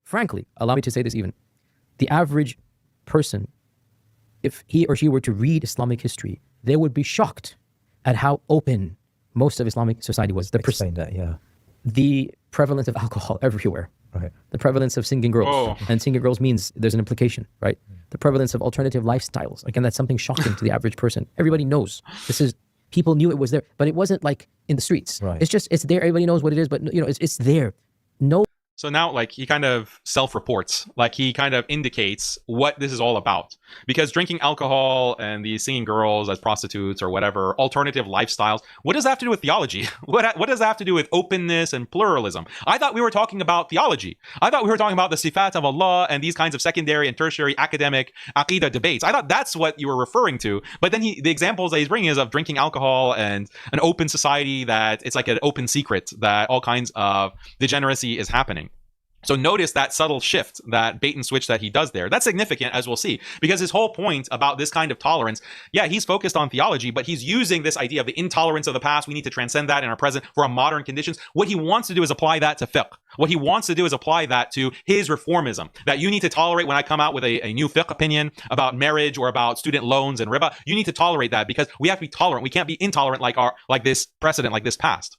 frankly, allow me to say this even, the average person, if he or she were to read Islamic history, they would be shocked at how open most of Islamic society was. Explain that, yeah. The prevalence of alcohol everywhere. Right. The prevalence of singing girls. And singing girls means there's an implication, right? The prevalence of alternative lifestyles. Again, that's something shocking to the average person. Everybody knows. People knew it was there, but it wasn't like in the streets. Right. It's there. Everybody knows what it is, but it's there. No. So now, like, he kind of self-reports, like he kind of indicates what this is all about. Because drinking alcohol and the singing girls as prostitutes or whatever, alternative lifestyles, what does that have to do with theology? What does that have to do with openness and pluralism? I thought we were talking about theology. I thought we were talking about the sifat of Allah and these kinds of secondary and tertiary academic aqidah debates. I thought that's what you were referring to. But then the examples that he's bringing is of drinking alcohol and an open society that it's like an open secret that all kinds of degeneracy is happening. So notice that subtle shift, that bait and switch that he does there. That's significant, as we'll see, because his whole point about this kind of tolerance, yeah, he's focused on theology, but he's using this idea of the intolerance of the past. We need to transcend that in our present for our modern conditions. What he wants to do is apply that to fiqh. What he wants to do is apply that to his reformism, that you need to tolerate when I come out with a new fiqh opinion about marriage or about student loans and riba. You need to tolerate that because we have to be tolerant. We can't be intolerant like this precedent, like this past.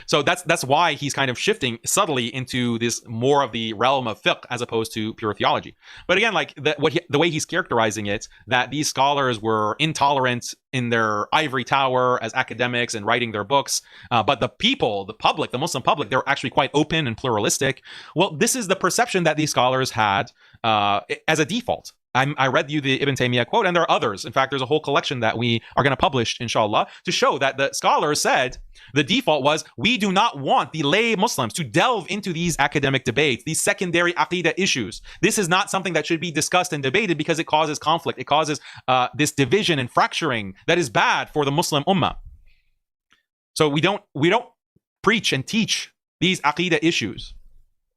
So that's why he's kind of shifting subtly into this more of the realm of fiqh as opposed to pure theology. But again, like the way he's characterizing it, that these scholars were intolerant in their ivory tower as academics and writing their books, but the people, the public, the Muslim public, they're actually quite open and pluralistic. Well, this is the perception that these scholars had as a default. I read you the Ibn Taymiyyah quote, and there are others. In fact, there's a whole collection that we are going to publish, inshallah, to show that the scholars said the default was, we do not want the lay Muslims to delve into these academic debates, these secondary aqidah issues. This is not something that should be discussed and debated because it causes conflict. It causes this division and fracturing that is bad for the Muslim ummah. So we don't preach and teach these aqidah issues.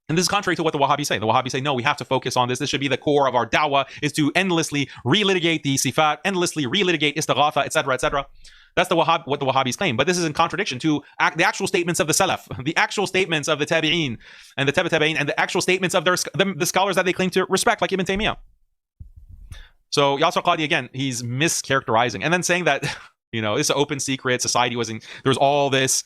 And this is contrary to what the Wahhabis say. The Wahhabis say, no, we have to focus on this. This should be the core of our da'wah, is to endlessly relitigate the sifat, endlessly relitigate istighatha, etc., etc. That's what the Wahhabis claim. But this is in contradiction to the actual statements of the Salaf, the actual statements of the Tabi'een and the Tabi'een, and the actual statements of the scholars that they claim to respect, like Ibn Taymiyyah. So Yasir Qadhi, again, he's mischaracterizing and then saying that, it's an open secret. Society there's all this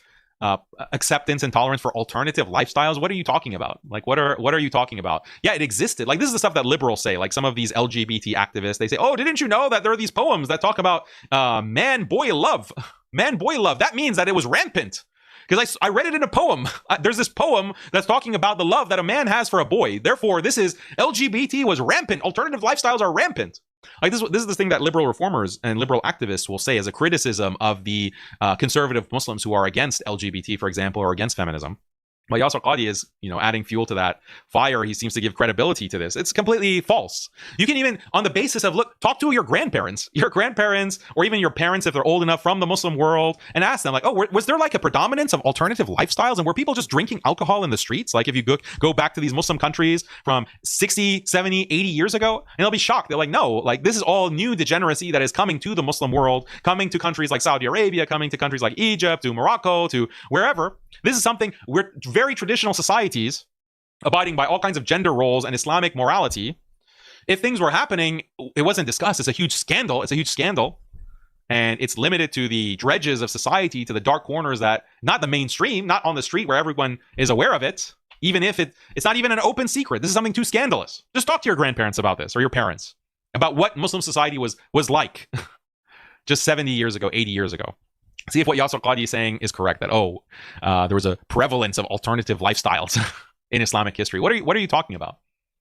acceptance and tolerance for alternative lifestyles. What are you talking about? Like, what are you talking about? Yeah, it existed. Like, this is the stuff that liberals say. Like, some of these LGBT activists, they say, oh, didn't you know that there are these poems that talk about man-boy love? Man-boy love. That means that it was rampant. Because I read it in a poem. There's this poem that's talking about the love that a man has for a boy. Therefore, this is LGBT was rampant. Alternative lifestyles are rampant. Like this is the thing that liberal reformers and liberal activists will say as a criticism of the conservative Muslims who are against LGBT, for example, or against feminism. But Yasir Qadhi is, adding fuel to that fire. He seems to give credibility to this. It's completely false. You can even, on the basis of, talk to your grandparents, or even your parents if they're old enough from the Muslim world, and ask them, like, oh, was there like a predominance of alternative lifestyles? And were people just drinking alcohol in the streets? Like, if you go back to these Muslim countries from 60, 70, 80 years ago, and they'll be shocked. They're like, no, like, this is all new degeneracy that is coming to the Muslim world, coming to countries like Saudi Arabia, coming to countries like Egypt, to Morocco, to wherever. This is something we're very traditional societies abiding by all kinds of gender roles and Islamic morality. If things were happening, it wasn't discussed. It's a huge scandal. And it's limited to the dredges of society, to the dark corners that, not the mainstream, not on the street where everyone is aware of it. Even if it's not even an open secret. This is something too scandalous. Just talk to your grandparents about this, or your parents, about what Muslim society was like just 70 years ago, 80 years ago. See if what Yasir Qadhi is saying is correct, that, there was a prevalence of alternative lifestyles in Islamic history. What are you talking about?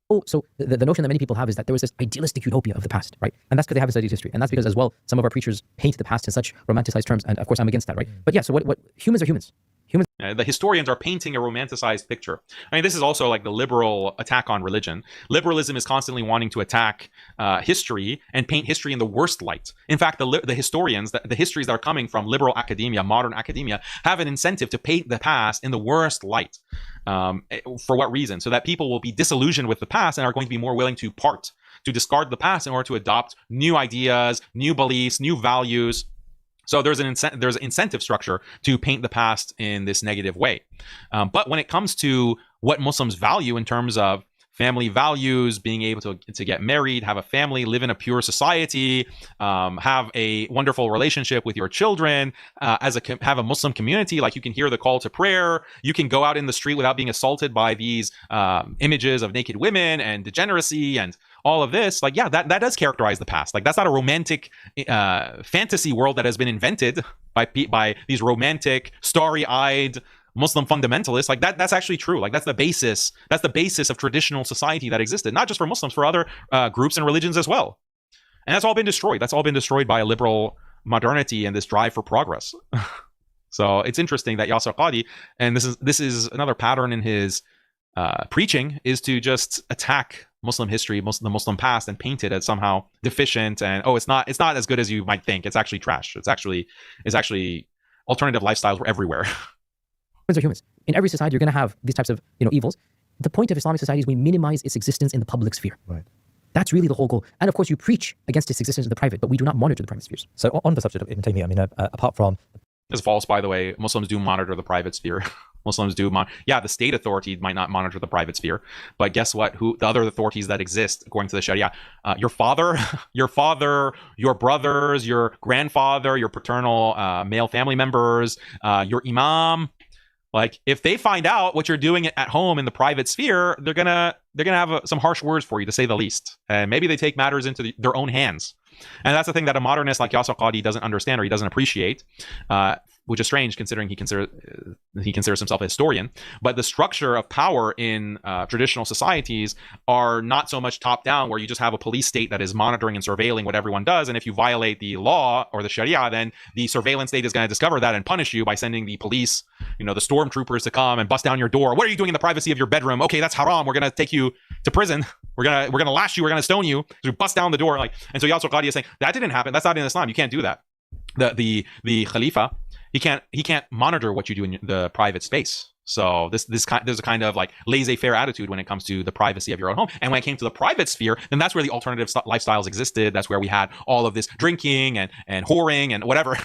Oh, so the notion that many people have is that there was this idealistic utopia of the past, right? And that's because they haven't studied history. And that's because, as well, some of our preachers paint the past in such romanticized terms. And of course, I'm against that, right? But yeah, so what humans are humans. The historians are painting a romanticized picture. I mean, this is also like the liberal attack on religion. Liberalism is constantly wanting to attack history and paint history in the worst light. In fact, the historians, the histories that are coming from liberal academia, modern academia, have an incentive to paint the past in the worst light. For what reason? So that people will be disillusioned with the past and are going to be more willing to discard the past in order to adopt new ideas, new beliefs, new values. So there's an incentive structure to paint the past in this negative way. But when it comes to what Muslims value in terms of family values, being able to get married, have a family, live in a pure society, have a wonderful relationship with your children, have a Muslim community. Like, you can hear the call to prayer. You can go out in the street without being assaulted by these images of naked women and degeneracy and all of this. Like, yeah, that does characterize the past. Like, that's not a romantic fantasy world that has been invented by these romantic, starry-eyed Muslim fundamentalists. Like, that's actually true. Like, that's the basis of traditional society that existed, not just for Muslims, for other groups and religions as well. And that's all been destroyed. That's all been destroyed by a liberal modernity and this drive for progress. So it's interesting that Yasir Qadhi, and this is another pattern in his preaching, is to just attack Muslim history, the Muslim past, and paint it as somehow deficient and it's not as good as you might think. It's actually trash. It's actually alternative lifestyles were everywhere. Humans are humans. In every society, you're going to have these types of evils. The point of Islamic society is we minimize its existence in the public sphere. Right. That's really the whole goal. And of course, you preach against its existence in the private, but we do not monitor the private spheres. So on the subject of Ibn Taymiyyah, I mean, apart from... It's false, by the way. Muslims do monitor the private sphere. Muslims do the state authority might not monitor the private sphere, but guess what? The other authorities that exist according to the Sharia, your father, your brothers, your grandfather, your paternal male family members, your imam. Like, if they find out what you're doing at home in the private sphere, they're gonna have some harsh words for you, to say the least. And maybe they take matters into their own hands. And that's the thing that a modernist like Yasir Qadhi doesn't understand, or he doesn't appreciate, which is strange considering he considers himself a historian. But the structure of power in traditional societies are not so much top down, where you just have a police state that is monitoring and surveilling what everyone does. And if you violate the law or the Sharia, then the surveillance state is going to discover that and punish you by sending the police, the stormtroopers, to come and bust down your door. What are you doing in the privacy of your bedroom? Okay, that's haram. We're going to take you to prison. We're gonna lash you. We're gonna stone you. So we bust down the door. And so Yasir Qadhi is saying that didn't happen. That's not in Islam. You can't do that. The Khalifa, he can't monitor what you do in the private space. So there's a kind of like laissez-faire attitude when it comes to the privacy of your own home. And when it came to the private sphere, then that's where the alternative lifestyles existed. That's where we had all of this drinking and whoring and whatever.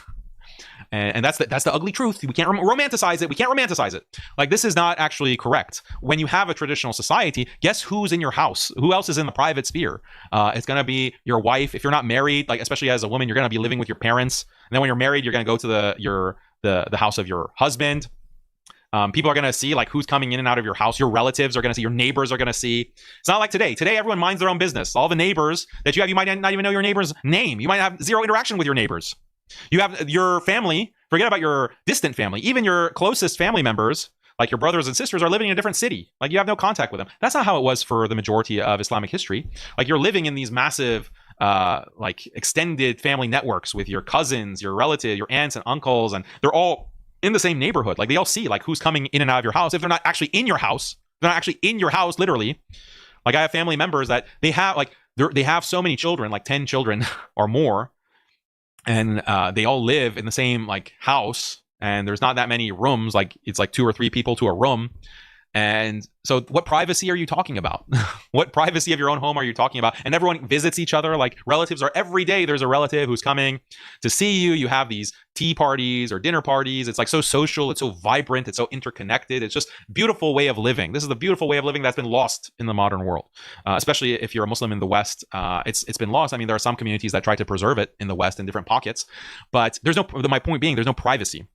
And that's the ugly truth. We can't romanticize it. We can't romanticize it. Like, this is not actually correct. When you have a traditional society, guess who's in your house? Who else is in the private sphere? It's going to be your wife. If you're not married, like, especially as a woman, you're going to be living with your parents. And then when you're married, you're going to go to the house of your husband. People are going to see like who's coming in and out of your house. Your relatives are going to see. Your neighbors are going to see. It's not like today. Today, everyone minds their own business. All the neighbors that you have, you might not even know your neighbor's name. You might have zero interaction with your neighbors. You have your family, forget about your distant family, even your closest family members, like your brothers and sisters, are living in a different city. Like, you have no contact with them. That's not how it was for the majority of Islamic history. Like, you're living in these massive, like, extended family networks with your cousins, your relatives, your aunts and uncles, and they're all in the same neighborhood. Like, they all see like who's coming in and out of your house. If they're not actually in your house, they're not actually in your house, literally. Like, I have family members that they have so many children, like 10 children or more. And they all live in the same like house, and there's not that many rooms. Like, it's like 2 or 3 people to a room. And so what privacy are you talking about? What privacy of your own home are you talking about? And everyone visits each other. Like, relatives are every day. There's a relative who's coming to see you. You have these tea parties or dinner parties. It's like so social. It's so vibrant. It's so interconnected. It's just a beautiful way of living. This is the beautiful way of living that's been lost in the modern world, especially if you're a Muslim in the West. It's been lost. I mean, there are some communities that try to preserve it in the West in different pockets, but my point being, there's no privacy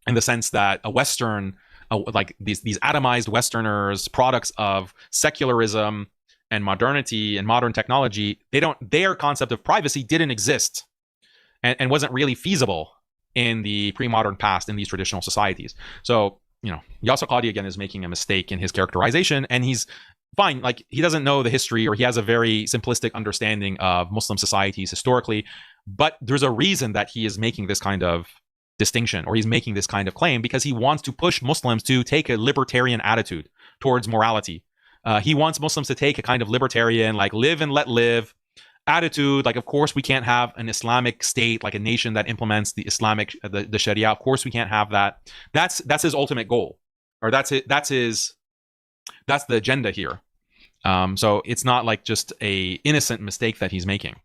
in the sense that a Western, like these atomized Westerners, products of secularism and modernity and modern technology, their concept of privacy didn't exist and wasn't really feasible in the pre-modern past in these traditional societies. So, Yasir Qadhi again is making a mistake in his characterization, and he's fine. Like, he doesn't know the history, or he has a very simplistic understanding of Muslim societies historically, but there's a reason that he is making this kind of distinction, or he's making this kind of claim, because he wants to push Muslims to take a libertarian attitude towards morality. He wants Muslims to take a kind of libertarian, like, live and let live attitude. Like, of course we can't have an Islamic state, like a nation that implements the Islamic, the Sharia. Of course we can't have that. That's his ultimate goal, or that's the agenda here. So it's not like just a innocent mistake that he's making.